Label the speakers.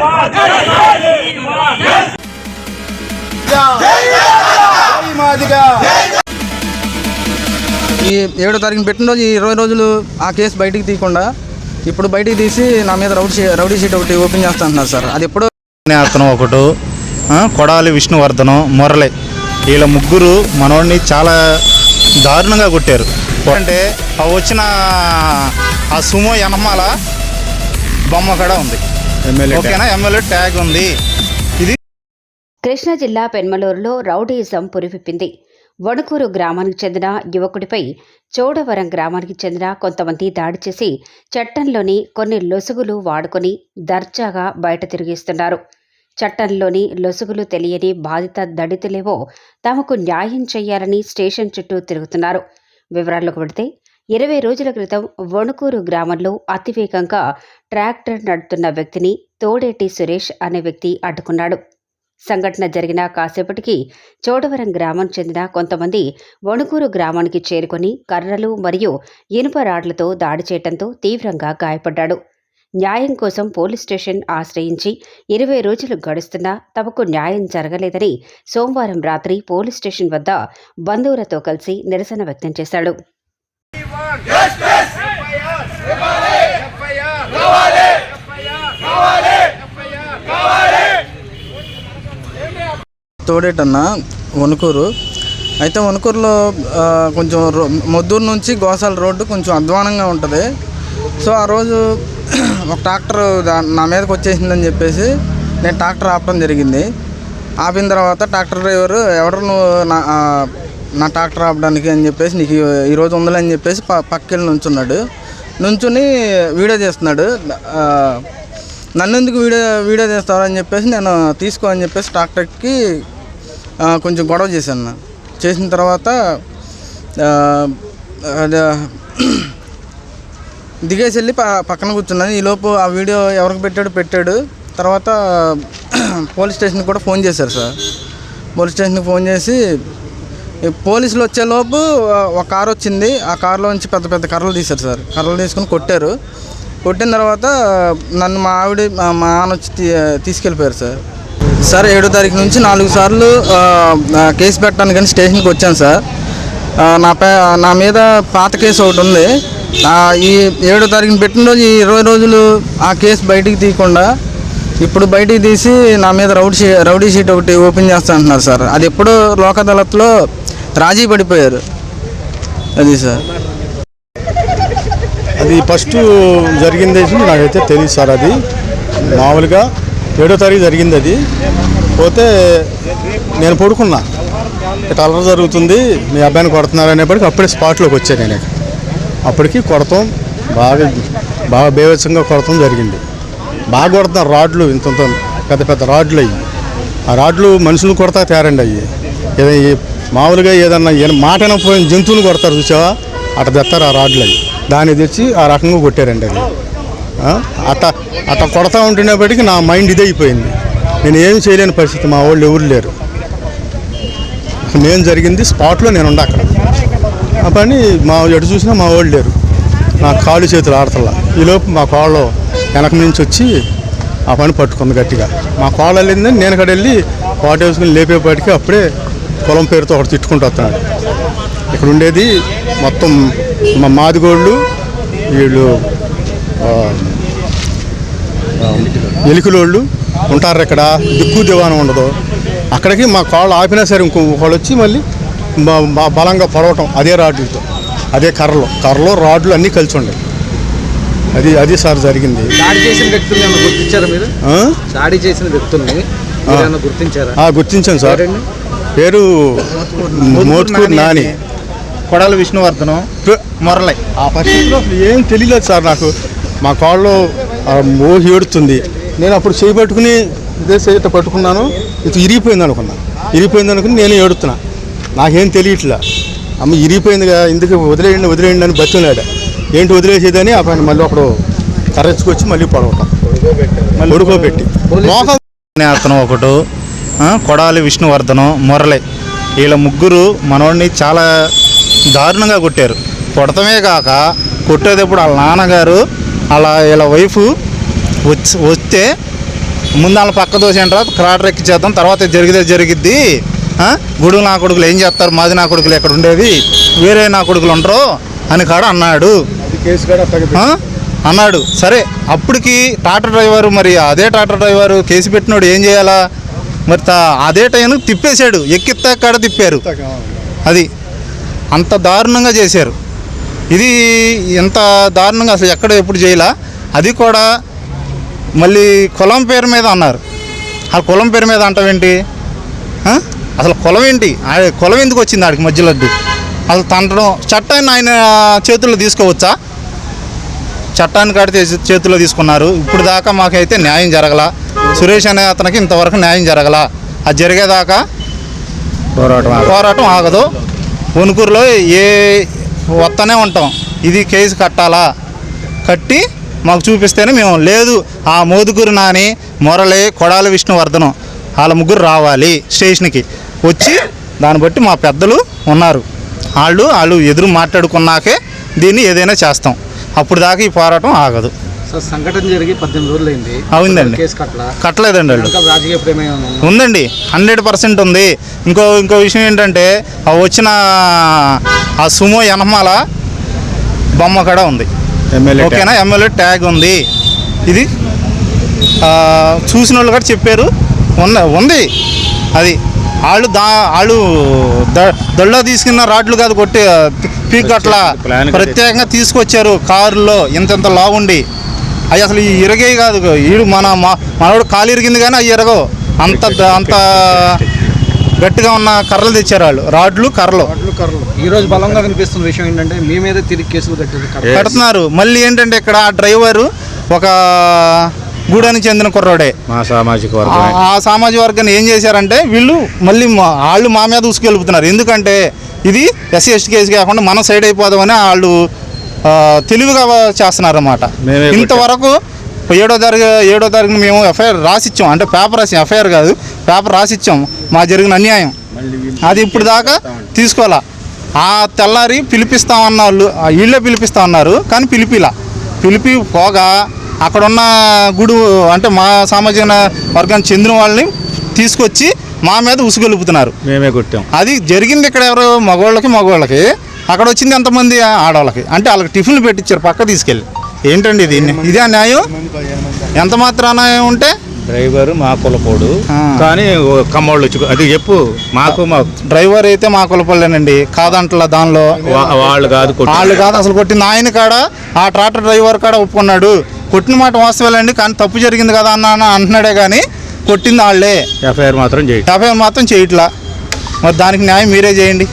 Speaker 1: ఈ 7వ తారీఖున పెట్టిన రోజు 20 రోజులు ఆ కేసు బయటికి తీయకుండా ఇప్పుడు బయటికి తీసి నా మీద రౌడీ షీట్ ఒకటి ఓపెన్ చేస్తా అంటున్నారు సార్. అది ఎప్పుడు
Speaker 2: అతను ఒకటి కొడాలి విష్ణువర్ధనం మురళి వీళ్ళ ముగ్గురు మనోడిని చాలా దారుణంగా కొట్టారు. అంటే వచ్చిన ఆ సుమో యనమాల బొమ్మ కూడా ఉంది, ఓకేనా, ఎమ్మెల్యే ట్యాగ్ ఉంది. ఇది
Speaker 3: కృష్ణా జిల్లా పెన్మలూరులో రౌడీయిజం పురివిప్పింది. వణుకూరు గ్రామానికి చెందిన యువకుడిపై చోడవరం గ్రామానికి చెందిన కొంతమంది దాడి చేసి చట్టంలోని కొన్ని లొసుగులు వాడుకొని దర్జాగా బయట తిరిగిస్తున్నారు. చట్టంలోని లొసుగులు తెలియని బాధిత దళితులేవో తమకు న్యాయం చేయాలని స్టేషన్ చుట్టూ తిరుగుతున్నారు. వివరాల్లోకి వెడితే 20 రోజుల క్రితం వణుకూరు గ్రామంలో అతివేగంగా ట్రాక్టర్ నడుపుతున్న వ్యక్తిని తోడేటి సురేష్ అనే వ్యక్తి అడ్డుకున్నాడు. సంఘటన జరిగిన కాసేపటికి చోడవరం గ్రామం చెందిన కొంతమంది వణుకూరు గ్రామానికి చేరుకొని కర్రలు మరియు ఇనుప రాడ్లతో దాడి చేయడంతో తీవ్రంగా గాయపడ్డాడు. న్యాయం కోసం పోలీస్ స్టేషన్ ఆశ్రయించి 20 రోజులు గడుస్తున్నా తమకు న్యాయం జరగలేదని సోమవారం రాత్రి పోలీస్ స్టేషన్ వద్ద బంధువులతో కలిసి నిరసన వ్యక్తం చేశాడు.
Speaker 1: తోడేటన్న వణుకూరు అయితే వణుకూరులో కొంచెం మొద్దూరు నుంచి గోసాల రోడ్డు కొంచెం అధ్వానంగా ఉంటుంది. సో ఆ రోజు ఒక ట్రాక్టర్ నా మీదకి వచ్చేసిందని చెప్పేసి నేను ట్రాక్టర్ ఆపడం జరిగింది. ఆపిన తర్వాత ట్రాక్టర్ డ్రైవరు ఎవరు నువ్వు నా ట్రాక్టర్ ఆపడానికి అని చెప్పేసి నీకు ఈరోజు ఉందని చెప్పేసి పక్కకెళ్ళి నుంచుని వీడియో చేస్తున్నాడు. నన్ను ఎందుకు వీడియో చేస్తారని చెప్పేసి నేను తీసుకో అని చెప్పేసి ట్రాక్టర్కి కొంచెం గొడవ చేశాను. చేసిన తర్వాత దిగేసి వెళ్ళి పక్కన కూర్చున్నాను. ఈలోపు ఆ వీడియో ఎవరికి పెట్టాడు. తర్వాత పోలీస్ స్టేషన్కి కూడా ఫోన్ చేశారు సార్. పోలీస్ స్టేషన్కి ఫోన్ చేసి పోలీసులు వచ్చేలోపు ఒక కారు వచ్చింది. ఆ కారులో నుంచి పెద్ద పెద్ద కర్రలు తీశారు సార్. కర్రలు తీసుకుని కొట్టారు. కొట్టిన తర్వాత నన్ను మా నాన్న వచ్చి తీసుకెళ్ళిపోయారు సార్. 7వ తారీఖు నుంచి 4 సార్లు కేసు పెట్టడానికి కానీ స్టేషన్కి వచ్చాను సార్. నా మీద పాత కేసు ఒకటి ఉంది. ఈ 7వ తారీఖున పెట్టిన రోజు 20 రోజులు ఆ కేసు బయటికి తీయకుండా ఇప్పుడు బయటికి తీసి నా మీద రౌడీ షీట్ ఒకటి ఓపెన్ చేస్తా అంటున్నారు సార్. అది ఎప్పుడో లోక్ అదాలత్లో రాజీ పడిపోయారు. అది సార్
Speaker 4: అది ఫస్ట్ జరిగింది నాకైతే తెలియదు సార్. అది మామూలుగా 7వ తారీఖు జరిగింది. అది పోతే నేను పడుకున్నా, ఇట్లా అల్లరి జరుగుతుంది, మీ అబ్బాయిని కొడుతున్నారు అనేప్పటికీ అప్పుడే స్పాట్లోకి వచ్చాను. నేను అప్పటికి కొడతాం బాగా బేవత్సంగా కొడతాం జరిగింది. బాగా కొడుతున్నారు రాడ్లు, ఇంత పెద్ద పెద్ద రాడ్లు అయ్యి. ఆ రాడ్లు మనుషులు కొడతా తేరండి అయ్యి. మామూలుగా ఏదన్నా మాట పోయిన జంతువులు కొడతారు చూసావా, అట్ట తెస్తారు ఆ రాడ్లు అయ్యి. దాన్ని తెచ్చి ఆ రకంగా కొట్టారండి. అది అట్లా కొడతా ఉంటున్నప్పటికీ నా మైండ్ ఇదే అయిపోయింది. నేను ఏం చేయలేని పరిస్థితి. మా వాళ్ళు ఎవరు లేరు. నేను జరిగింది స్పాట్లో నేను ఉండ అక్కడ. ఆ పని మా ఎటు చూసినా మా వాళ్ళు లేరు. నా కాళ్ళు చేతులు ఆడతల్లా. ఈలోపు మా కాళ్ళు వెనక నుంచి వచ్చి ఆ పని పట్టుకుంది గట్టిగా. మా కాళ్ళు వెళ్ళిందని నేను అక్కడ వెళ్ళి పాట వేసుకుని లేపేపాటికి అప్పుడే పొలం పేరుతో ఒకటి తిట్టుకుంటూ వస్తున్నాడు. ఇక్కడ ఉండేది మొత్తం మా మాదిగోళ్ళు, వీళ్ళు ఎలికలోళ్ళు ఉంటారు. ఇక్కడ దిక్కు దివానం ఉండదు. అక్కడికి మా కాళ్ళు ఆపినా సరే ఇంకొకళ్ళు వచ్చి మళ్ళీ బలంగా పొడవటం అదే రాడ్లతో, అదే కర్రలు రాడ్లు అన్నీ కలిసి ఉండే. అది సార్ జరిగింది.
Speaker 1: దాడి చేసిన వ్యక్తుల్ని గుర్తించారా మీరు? దాడి చేసిన వ్యక్తుల్ని
Speaker 4: గుర్తించాను సార్. పేరు మోత్కూరు నాని,
Speaker 2: కొడాలి విష్ణువర్ధనం, మురళి.
Speaker 4: ఆ పరిస్థితిలో ఏం తెలియలేదు సార్ నాకు. మా కాళ్ళు మోహి ఏడుతుంది. నేను అప్పుడు చేయి పట్టుకుని ఇదే చేత పట్టుకున్నాను. ఇది ఇరిగిపోయింది అనుకుని నేను ఏడుతున్నా. నాకేం తెలియట్లా. అమ్మ ఇరిగిపోయిందిగా, ఎందుకు వదిలేయండి అని బతిలాడా. ఏంటి వదిలేసేదని ఆ పైన మళ్ళీ ఒకడు కర్రెచ్చుకొచ్చి మళ్ళీ పొడవటం, మళ్ళీ ఉడుకోబెట్టి.
Speaker 2: అతను ఒకటి కొడాలి విష్ణువర్ధనం, మురళి వీళ్ళ ముగ్గురు మనోడిని చాలా దారుణంగా కొట్టారు. కొడతమే కాక కొట్టేటప్పుడు వాళ్ళ నాన్నగారు అలా వీళ్ళ వైఫ్ వస్తే ముందు వాళ్ళ పక్క దోసేసిన తర్వాత క్రాటర్ ఎక్కించేద్దాం, తర్వాత జరిగిద్ది. గుడుగు నా కొడుకులు ఏం చేస్తారు, మాది నా కొడుకులు ఎక్కడ ఉండేది, వేరే నా కొడుకులు ఉండరు అని కాడ అన్నాడు. అన్నాడు. సరే, అప్పటికి ట్రాక్టర్ డ్రైవరు, మరి అదే ట్రాక్టర్ డ్రైవరు కేసు పెట్టినోడు ఏం చేయాలా, మరి అదే టైం తిప్పేశాడు, ఎక్కిత్తా కాడ తిప్పారు. అది అంత దారుణంగా చేశారు. ఇది ఎంత దారుణంగా అసలు ఎక్కడ ఎప్పుడు చేయాల. అది కూడా మళ్ళీ కులం పేరు మీద అన్నారు. ఆ కులం పేరు మీద అంటావేంటి, అసలు కులం ఏంటి, కులం ఎందుకు వచ్చింది ఆడికి మధ్యలో? అసలు తంటడం, చట్టాన్ని ఆయన చేతుల్లో తీసుకోవచ్చా? చట్టాన్ని కాడితే చేతుల్లో తీసుకున్నారు. ఇప్పుడు దాకా మాకైతే న్యాయం జరగల. సురేష్ అనే అతనికి ఇంతవరకు న్యాయం జరగల. అది జరిగేదాకా పోరాటం ఆగదు. వణుకూరులో వస్తూనే ఉంటాం. ఇది కేసు కట్టాలా, కట్టి మాకు చూపిస్తేనే మేము, లేదు ఆ మోదుగురు నాని, మురళి, కొడాలి విష్ణువర్ధనం వాళ్ళ ముగ్గురు రావాలి స్టేషన్కి వచ్చి, దాన్ని బట్టి మా పెద్దలు ఉన్నారు, వాళ్ళు ఎదురు మాట్లాడుకున్నాకే దీన్ని ఏదైనా చేస్తాం. అప్పుడు దాకా ఈ పోరాటం ఆగదు.
Speaker 5: సంఘటన జరిగి 18 రోజులు అయింది.
Speaker 2: అవునండి, కట్టలేదండి వాళ్ళు.
Speaker 5: రాజకీయ ప్రేమ
Speaker 2: ఉందండి, 100% ఉంది. ఇంకో విషయం ఏంటంటే, వచ్చిన ఆ సుమో యనమాల బొమ్మ కూడా ఉంది, ఓకేనా, ఎమ్మెల్యే ట్యాగ్ ఉంది. ఇది చూసిన వాళ్ళు కూడా చెప్పారు, ఉంది. అది వాళ్ళు దొడ్లో తీసుకున్న రాడ్లు కాదు, కొట్టి పీక్ అట్లా ప్రత్యేకంగా తీసుకొచ్చారు కారులో, ఇంత లావుండి. అవి అసలు ఈ ఇరగే కాదు, ఈడు మనోడు కాలు ఇరిగింది కానీ అవి ఇరగవు, అంత గట్టిగా ఉన్న కర్రలు తెచ్చారు వాళ్ళు, రాడ్లు కర్రలు.
Speaker 5: ఈ రోజు బలంగా కనిపిస్తున్న విషయం ఏంటంటే, మీ మీద తిరిగి కేసులు
Speaker 2: కడుతున్నారు. మళ్ళీ ఏంటంటే, ఇక్కడ ఆ డ్రైవరు ఒక గూడానికి చెందిన కుర్రాడే, ఆ సామాజిక వర్గాన్ని ఏం చేశారంటే, వీళ్ళు మళ్ళీ వాళ్ళు మా మీద ఉసుకెళ్ళుపుతున్నారు. ఎందుకంటే ఇది ఎస్సీ ఎస్టీ కేసు కాకుండా మనం సైడ్ అయిపోదామని వాళ్ళు తెలివిగా చేస్తున్నారు అన్నమాట. ఇంతవరకు 7వ తారీఖున మేము ఎఫ్ఐఆర్ రాసిచ్చాం, అంటే పేపర్ రాసి, ఎఫ్ఐఆర్ కాదు పేపర్ రాసిచ్చాం, మా జరిగిన అన్యాయం. అది ఇప్పుడు దాకా తీసుకోవాలా. ఆ తెల్లారి పిలిపిస్తామన్న వాళ్ళు వీళ్ళే పిలిపిస్తామన్నారు, కానీ పిలిపి పోగా అక్కడున్న గుడు, అంటే మా సామాజిక వర్గానికి చెందిన వాళ్ళని తీసుకొచ్చి మా మీద ఉసుగొలుపుతున్నారు.
Speaker 4: మేమే కొట్టాం.
Speaker 2: అది జరిగింది ఇక్కడ ఎవరు, మగవాళ్ళకి. అక్కడ వచ్చింది ఎంతమంది, ఆడవాళ్ళకి. అంటే వాళ్ళకి టిఫిన్లు పెట్టించారు పక్క తీసుకెళ్ళి. ఏంటండి ఇదే న్యాయం? ఎంత మాత్రాన ఉంటే
Speaker 4: డ్రైవర్ మా కులపోడు, కానీ కమ్మోళ్ళు వచ్చి అది చెప్పు. మాకు
Speaker 2: డ్రైవర్ అయితే మా కులపోళ్ళేనండి, కాదంటలా. దానిలో
Speaker 4: వాళ్ళు కాదు
Speaker 2: అసలు కొట్టింది ఆయన కాడ, ఆ ట్రాక్టర్ డ్రైవర్ కాడ ఒప్పుకున్నాడు. కొట్టిన మాట వాస్తవాలండి, కానీ తప్పు జరిగింది కదా అన్న అంటున్నాడే, కానీ కొట్టింది వాళ్ళే.
Speaker 4: ఎఫ్ఐఆర్ మాత్రం
Speaker 2: చేయట్లా. మరి దానికి న్యాయం మీరే చేయండి.